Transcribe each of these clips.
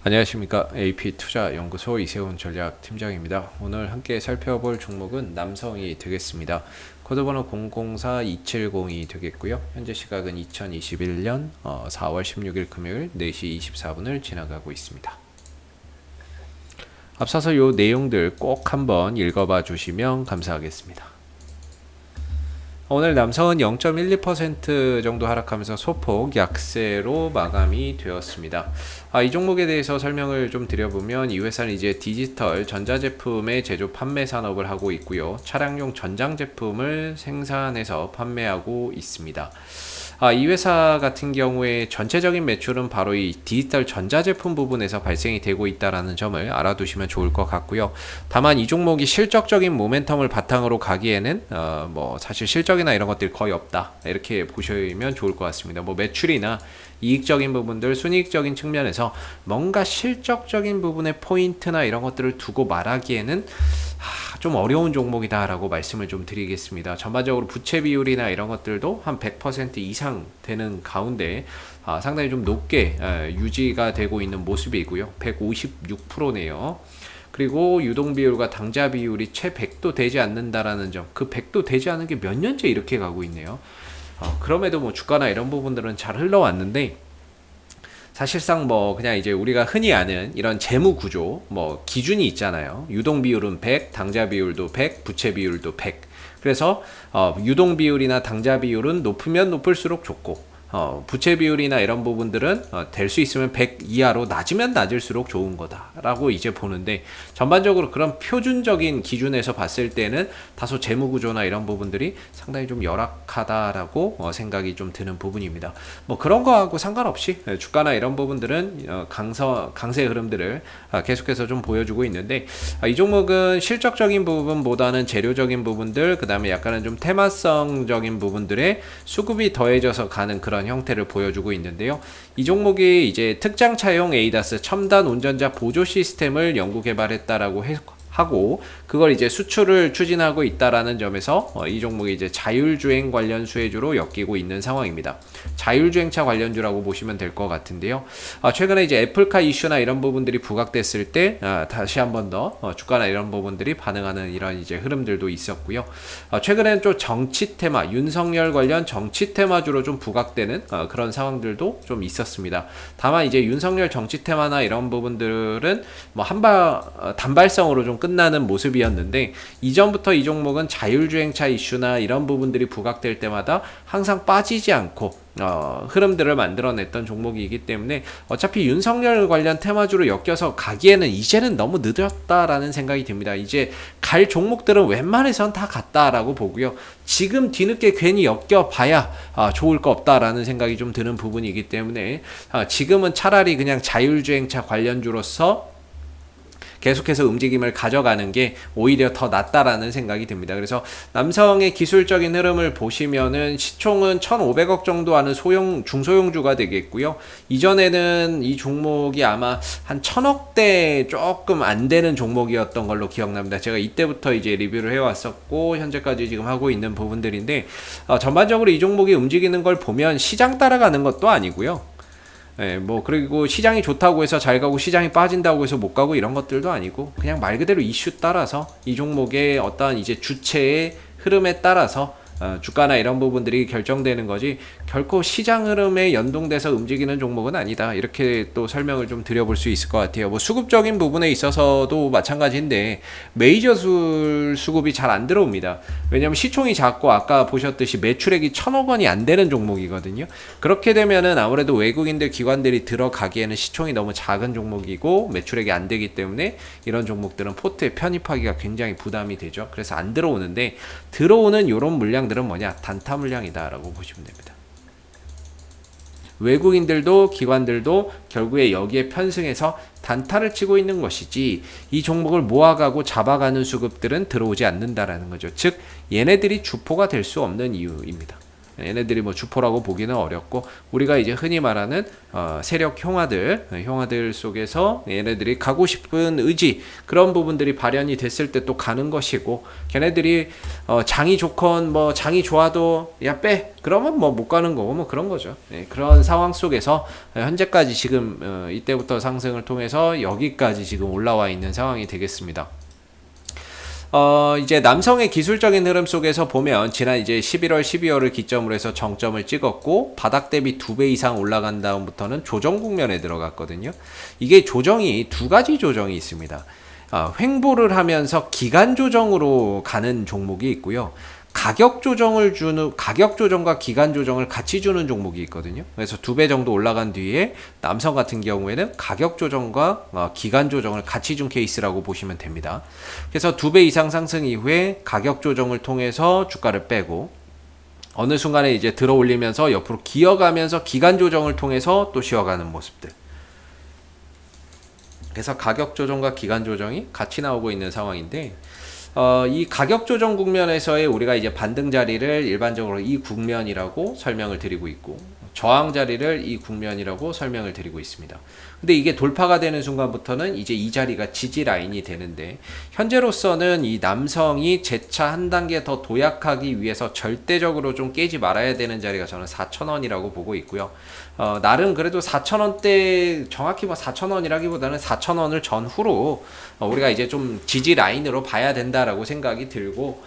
안녕하십니까. AP투자연구소 이세훈 전략팀장입니다. 오늘 함께 살펴볼 종목은 남성이 되겠습니다. 코드번호 004270이 되겠고요. 현재 시각은 2021년 4월 16일 금요일 4시 24분을 지나가고 있습니다. 앞서서 요 내용들 꼭 한번 읽어봐 주시면 감사하겠습니다. 오늘 남성은 0.12% 정도 하락하면서 소폭 약세로 마감이 되었습니다. 이 종목에 대해서 설명을 좀 드려보면 이 회사는 이제 디지털 전자제품의 제조 판매 산업을 하고 있고요. 차량용 전장제품을 생산해서 판매하고 있습니다. 이 회사 같은 경우에 전체적인 매출은 바로 이 디지털 전자제품 부분에서 발생이 되고 있다는 점을 알아두시면 좋을 것 같고요. 다만 이 종목이 실적적인 모멘텀을 바탕으로 가기에는 사실 실적이나 이런 것들이 거의 없다, 이렇게 보시면 좋을 것 같습니다. 매출이나 이익적인 부분들, 순이익적인 측면에서 뭔가 실적적인 부분의 포인트나 이런 것들을 두고 말하기에는 좀 어려운 종목이다 라고 말씀을 좀 드리겠습니다. 전반적으로 부채 비율이나 이런 것들도 한 100% 이상 되는 가운데 상당히 좀 높게 유지가 되고 있는 모습이고요. 156%네요. 그리고 유동 비율과 당자 비율이 채 100도 되지 않는다라는 점, 그 100도 되지 않은 게 몇 년째 이렇게 가고 있네요. 그럼에도 주가나 이런 부분들은 잘 흘러왔는데, 사실상 그냥 이제 우리가 흔히 아는 이런 재무 구조 기준이 있잖아요. 유동 비율은 100, 당자 비율도 100, 부채 비율도 100. 그래서 유동 비율이나 당자 비율은 높으면 높을수록 좋고, 부채 비율이나 이런 부분들은 될 수 있으면 100 이하로 낮으면 낮을수록 좋은 거다라고 이제 보는데, 전반적으로 그런 표준적인 기준에서 봤을 때는 다소 재무 구조나 이런 부분들이 상당히 좀 열악하다라고 생각이 좀 드는 부분입니다. 그런 거하고 상관없이 주가나 이런 부분들은 강세 흐름들을 계속해서 좀 보여주고 있는데, 이 종목은 실적적인 부분보다는 재료적인 부분들, 그 다음에 약간은 좀 테마성적인 부분들에 수급이 더해져서 가는 그런 형태를 보여주고 있는데요. 이 종목이 이제 특장 차용 ADAS 첨단 운전자 보조 시스템을 연구 개발했다라고 하고, 그걸 이제 수출을 추진하고 있다라는 점에서 이 종목이 이제 자율주행 관련 수혜주로 엮이고 있는 상황입니다. 자율주행차 관련주라고 보시면 될 것 같은데요. 최근에 이제 애플카 이슈나 이런 부분들이 부각됐을 때 다시 한 번 더 주가나 이런 부분들이 반응하는 이런 이제 흐름들도 있었고요. 최근에는 좀 정치 테마, 윤석열 관련 정치 테마주로 좀 부각되는 그런 상황들도 좀 있었습니다. 다만 이제 윤석열 정치 테마나 이런 부분들은 단발성으로 좀 끝나는 모습이었는데, 이전부터 이 종목은 자율주행차 이슈나 이런 부분들이 부각될 때마다 항상 빠지지 않고 흐름들을 만들어냈던 종목이기 때문에 어차피 윤석열 관련 테마주로 엮여서 가기에는 이제는 너무 늦었다라는 생각이 듭니다. 이제 갈 종목들은 웬만해선 다 갔다라고 보고요. 지금 뒤늦게 괜히 엮여봐야 좋을 거 없다라는 생각이 좀 드는 부분이기 때문에 지금은 차라리 그냥 자율주행차 관련주로서 계속해서 움직임을 가져가는 게 오히려 더 낫다라는 생각이 듭니다. 그래서 남성의 기술적인 흐름을 보시면은 시총은 1,500억 정도 하는 중소형주가 되겠고요. 이전에는 이 종목이 아마 한 1,000억대 조금 안 되는 종목이었던 걸로 기억납니다. 제가 이때부터 이제 리뷰를 해왔었고 현재까지 지금 하고 있는 부분들인데, 전반적으로 이 종목이 움직이는 걸 보면 시장 따라가는 것도 아니고요. 그리고 시장이 좋다고 해서 잘 가고 시장이 빠진다고 해서 못 가고 이런 것들도 아니고, 그냥 말 그대로 이슈 따라서 이 종목의 어떠한 이제 주체의 흐름에 따라서 주가나 이런 부분들이 결정되는 거지, 결코 시장 흐름에 연동돼서 움직이는 종목은 아니다, 이렇게 또 설명을 좀 드려볼 수 있을 것 같아요. 수급적인 부분에 있어서도 마찬가지인데 메이저 수급이 잘 안 들어옵니다. 왜냐하면 시총이 작고 아까 보셨듯이 매출액이 1,000억 원이 안 되는 종목이거든요. 그렇게 되면은 아무래도 외국인들 기관들이 들어가기에는 시총이 너무 작은 종목이고 매출액이 안 되기 때문에 이런 종목들은 포트에 편입하기가 굉장히 부담이 되죠. 그래서 안 들어오는데, 들어오는 이런 물량들은 뭐냐, 단타 물량이다라고 보시면 됩니다. 외국인들도 기관들도 결국에 여기에 편승해서 단타를 치고 있는 것이지, 이 종목을 모아가고 잡아가는 수급들은 들어오지 않는다라는 거죠. 즉 얘네들이 주포가 될 수 없는 이유입니다. 얘네들이 뭐 주포라고 보기는 어렵고 우리가 이제 흔히 말하는 세력 형아들 속에서 얘네들이 가고 싶은 의지 그런 부분들이 발현이 됐을 때 또 가는 것이고 걔네들이 장이 좋건 뭐 장이 좋아도 야 빼 그러면 뭐 못 가는 거고 뭐 그런 거죠. 예, 그런 상황 속에서 현재까지 지금 이때부터 상승을 통해서 여기까지 지금 올라와 있는 상황이 되겠습니다. 이제 남성의 기술적인 흐름 속에서 보면 지난 이제 11월, 12월을 기점으로 해서 정점을 찍었고 바닥 대비 2배 이상 올라간 다음부터는 조정 국면에 들어갔거든요. 이게 조정이 두 가지 조정이 있습니다. 횡보를 하면서 기간 조정으로 가는 종목이 있고요. 가격 조정과 기간 조정을 같이 주는 종목이 있거든요. 그래서 2배 정도 올라간 뒤에 남성 같은 경우에는 가격 조정과 기간 조정을 같이 준 케이스라고 보시면 됩니다. 그래서 2배 이상 상승 이후에 가격 조정을 통해서 주가를 빼고 어느 순간에 이제 들어 올리면서 옆으로 기어가면서 기간 조정을 통해서 또 쉬어가는 모습들. 그래서 가격 조정과 기간 조정이 같이 나오고 있는 상황인데 이 가격 조정 국면에서의 우리가 이제 반등 자리를 일반적으로 이 국면이라고 설명을 드리고 있고 저항 자리를 이 국면이라고 설명을 드리고 있습니다. 근데 이게 돌파가 되는 순간부터는 이제 이 자리가 지지 라인이 되는데 현재로서는 이 남성이 재차 한 단계 더 도약하기 위해서 절대적으로 좀 깨지 말아야 되는 자리가 저는 4,000원이라고 보고 있고요. 나름 그래도 4,000원대 정확히 뭐 4,000원이라기보다는 4,000원을 전후로 우리가 이제 좀 지지 라인으로 봐야 된다라고 생각이 들고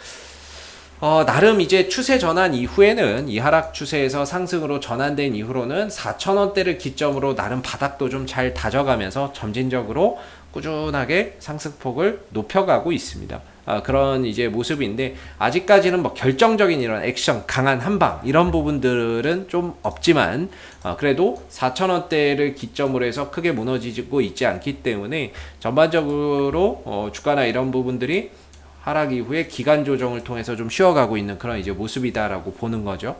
나름 이제 추세 전환 이후에는 이 하락 추세에서 상승으로 전환된 이후로는 4,000원대를 기점으로 나름 바닥도 좀 잘 다져가면서 점진적으로 꾸준하게 상승폭을 높여가고 있습니다. 그런 이제 모습인데 아직까지는 뭐 결정적인 이런 액션, 강한 한방 이런 부분들은 좀 없지만 그래도 4,000원대를 기점으로 해서 크게 무너지고 있지 않기 때문에 전반적으로 주가나 이런 부분들이 하락 이후에 기간 조정을 통해서 좀 쉬어가고 있는 그런 이제 모습이다라고 보는 거죠.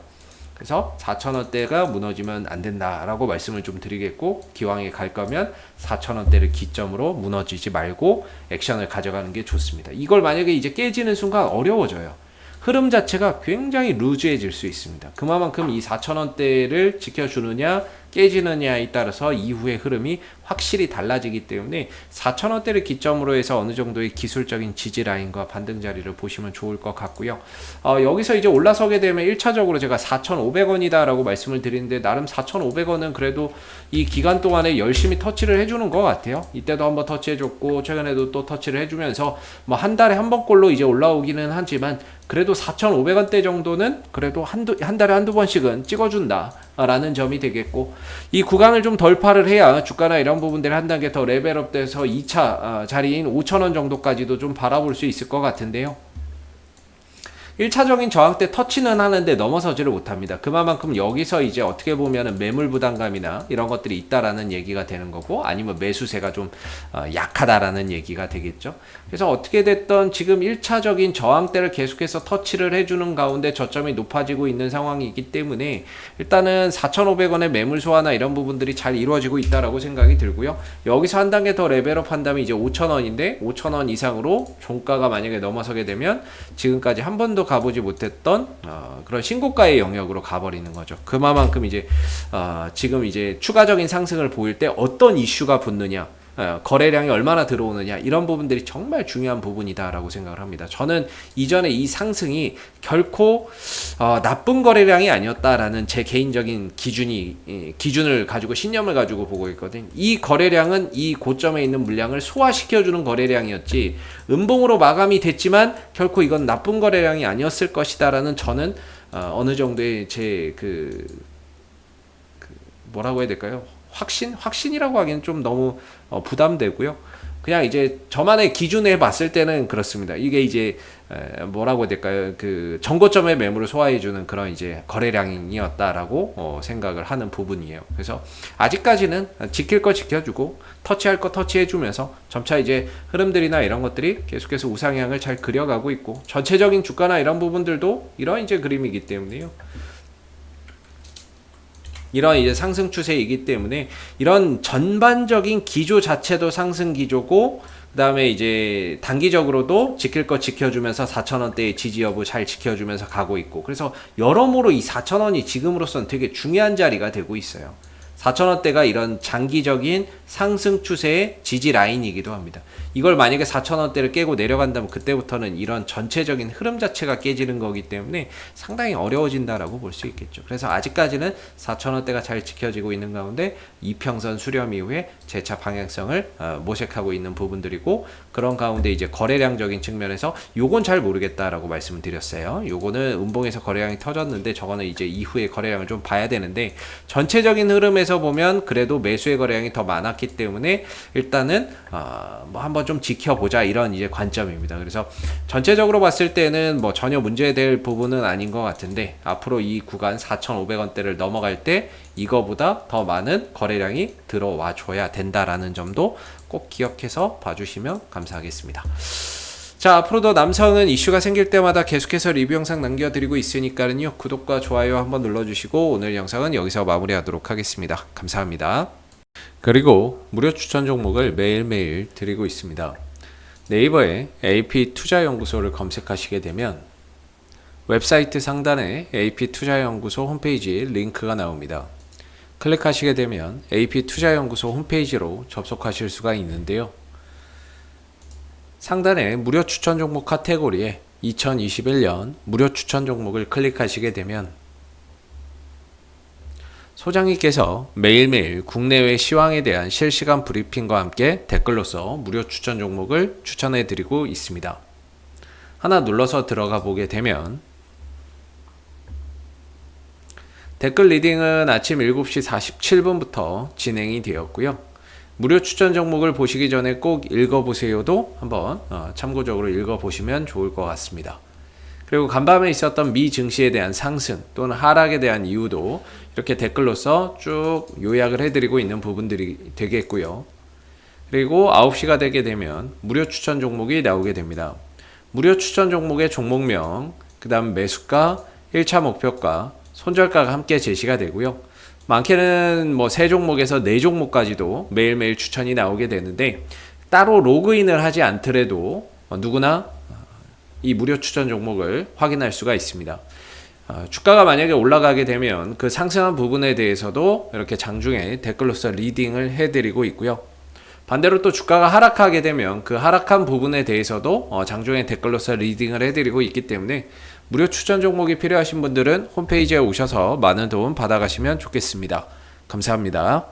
그래서 4,000원대가 무너지면 안 된다라고 말씀을 좀 드리겠고 기왕에 갈 거면 4,000원대를 기점으로 무너지지 말고 액션을 가져가는 게 좋습니다. 이걸 만약에 이제 깨지는 순간 어려워져요. 흐름 자체가 굉장히 루즈해질 수 있습니다. 그만큼 이 4,000원대를 지켜주느냐 깨지느냐에 따라서 이후의 흐름이 확실히 달라지기 때문에 4,000원대를 기점으로 해서 어느 정도의 기술적인 지지 라인과 반등 자리를 보시면 좋을 것 같고요. 여기서 이제 올라서게 되면 1차적으로 제가 4,500원이다 라고 말씀을 드리는데 나름 4,500원은 그래도 이 기간 동안에 열심히 터치를 해주는 것 같아요. 이때도 한번 터치해줬고 최근에도 또 터치를 해주면서 뭐 한 달에 한 번꼴로 이제 올라오기는 하지만 그래도 4,500원대 정도는 그래도 한 달에 한두 번씩은 찍어준다 라는 점이 되겠고 이 구간을 좀 돌파를 해야 주가나 이런 부분들이 한 단계 더 레벨업 돼서 2차 자리인 5,000원 정도까지도 좀 바라볼 수 있을 것 같은데요. 1차적인 저항대 터치는 하는데 넘어서지를 못합니다. 그만큼 여기서 이제 어떻게 보면은 매물 부담감이나 이런 것들이 있다라는 얘기가 되는 거고 아니면 매수세가 좀 약하다라는 얘기가 되겠죠. 그래서 어떻게 됐던 지금 1차적인 저항대를 계속해서 터치를 해주는 가운데 저점이 높아지고 있는 상황이기 때문에 일단은 4,500원의 매물 소화나 이런 부분들이 잘 이루어지고 있다라고 생각이 들고요. 여기서 한 단계 더 레벨업 한다면 이제 5,000원인데 5,000원 이상으로 종가가 만약에 넘어서게 되면 지금까지 한 번도 가보지 못했던 그런 신고가의 영역으로 가버리는 거죠. 그만큼 이제 지금 이제 추가적인 상승을 보일 때 어떤 이슈가 붙느냐, 거래량이 얼마나 들어오느냐 이런 부분들이 정말 중요한 부분이다라고 생각을 합니다. 저는 이전에 이 상승이 결코 나쁜 거래량이 아니었다라는 제 개인적인 기준을 가지고 신념을 가지고 보고 있거든요. 이 거래량은 이 고점에 있는 물량을 소화시켜주는 거래량이었지 음봉으로 마감이 됐지만 결코 이건 나쁜 거래량이 아니었을 것이다라는 저는 어느 정도의 제 뭐라고 해야 될까요? 확신이라고 하기엔 좀 너무 부담되고요. 그냥 이제 저만의 기준에 봤을 때는 그렇습니다. 이게 이제 뭐라고 해야 될까요? 그 정고점의 매물을 소화해주는 그런 이제 거래량이었다라고 생각을 하는 부분이에요. 그래서 아직까지는 지킬 거 지켜주고 터치할 거 터치해주면서 점차 이제 흐름들이나 이런 것들이 계속해서 우상향을 잘 그려가고 있고 전체적인 주가나 이런 부분들도 이런 이제 그림이기 때문에요. 이런 이제 상승 추세이기 때문에 이런 전반적인 기조 자체도 상승 기조고 그다음에 이제 단기적으로도 지킬 거 지켜주면서 4,000원대의 지지 여부 잘 지켜주면서 가고 있고, 그래서 여러모로 이 4,000원이 지금으로서는 되게 중요한 자리가 되고 있어요. 4,000원대가 이런 장기적인 상승 추세의 지지 라인이기도 합니다. 이걸 만약에 4,000원대를 깨고 내려간다면 그때부터는 이런 전체적인 흐름 자체가 깨지는 거기 때문에 상당히 어려워진다라고 볼 수 있겠죠. 그래서 아직까지는 4,000원대가 잘 지켜지고 있는 가운데 이평선 수렴 이후에 재차 방향성을 모색하고 있는 부분들이고, 그런 가운데 이제 거래량적인 측면에서 요건 잘 모르겠다라고 말씀을 드렸어요. 요거는 음봉에서 거래량이 터졌는데 저거는 이제 이후에 거래량을 좀 봐야 되는데, 전체적인 흐름에서 보면 그래도 매수의 거래량이 더 많았기 때문에 일단은 뭐 한번 좀 지켜보자, 이런 이제 관점입니다. 그래서 전체적으로 봤을 때는 뭐 전혀 문제될 부분은 아닌 것 같은데, 앞으로 이 구간 4,500원대를 넘어갈 때 이거보다 더 많은 거래량이 들어와 줘야 된다라는 점도 꼭 기억해서 봐주시면 감사하겠습니다. 자, 앞으로도 남성은 이슈가 생길 때마다 계속해서 리뷰 영상 남겨드리고 있으니까요, 구독과 좋아요 한번 눌러주시고 오늘 영상은 여기서 마무리하도록 하겠습니다. 감사합니다. 그리고 무료 추천 종목을 매일매일 드리고 있습니다. 네이버에 AP투자연구소를 검색하시게 되면 웹사이트 상단에 AP투자연구소 홈페이지 링크가 나옵니다. 클릭하시게 되면 AP투자연구소 홈페이지로 접속하실 수가 있는데요. 상단에 무료 추천 종목 카테고리에 2021년 무료 추천 종목을 클릭하시게 되면 소장님께서 매일매일 국내외 시황에 대한 실시간 브리핑과 함께 댓글로서 무료 추천 종목을 추천해 드리고 있습니다. 하나 눌러서 들어가 보게 되면 댓글 리딩은 아침 7시 47분부터 진행이 되었고요. 무료 추천 종목을 보시기 전에 꼭 읽어보세요도 한번 참고적으로 읽어보시면 좋을 것 같습니다. 그리고 간밤에 있었던 미 증시에 대한 상승 또는 하락에 대한 이유도 이렇게 댓글로서 쭉 요약을 해드리고 있는 부분들이 되겠고요. 그리고 9시가 되게 되면 무료 추천 종목이 나오게 됩니다. 무료 추천 종목의 종목명, 그 다음 매수가, 1차 목표가, 손절가가 함께 제시가 되고요. 많게는 뭐 3종목에서 4종목까지도 매일매일 추천이 나오게 되는데, 따로 로그인을 하지 않더라도 누구나 이 무료 추천 종목을 확인할 수가 있습니다. 주가가 만약에 올라가게 되면 그 상승한 부분에 대해서도 이렇게 장중에 댓글로서 리딩을 해드리고 있고요. 반대로 또 주가가 하락하게 되면 그 하락한 부분에 대해서도 장중에 댓글로서 리딩을 해드리고 있기 때문에 무료 추천 종목이 필요하신 분들은 홈페이지에 오셔서 많은 도움 받아가시면 좋겠습니다. 감사합니다.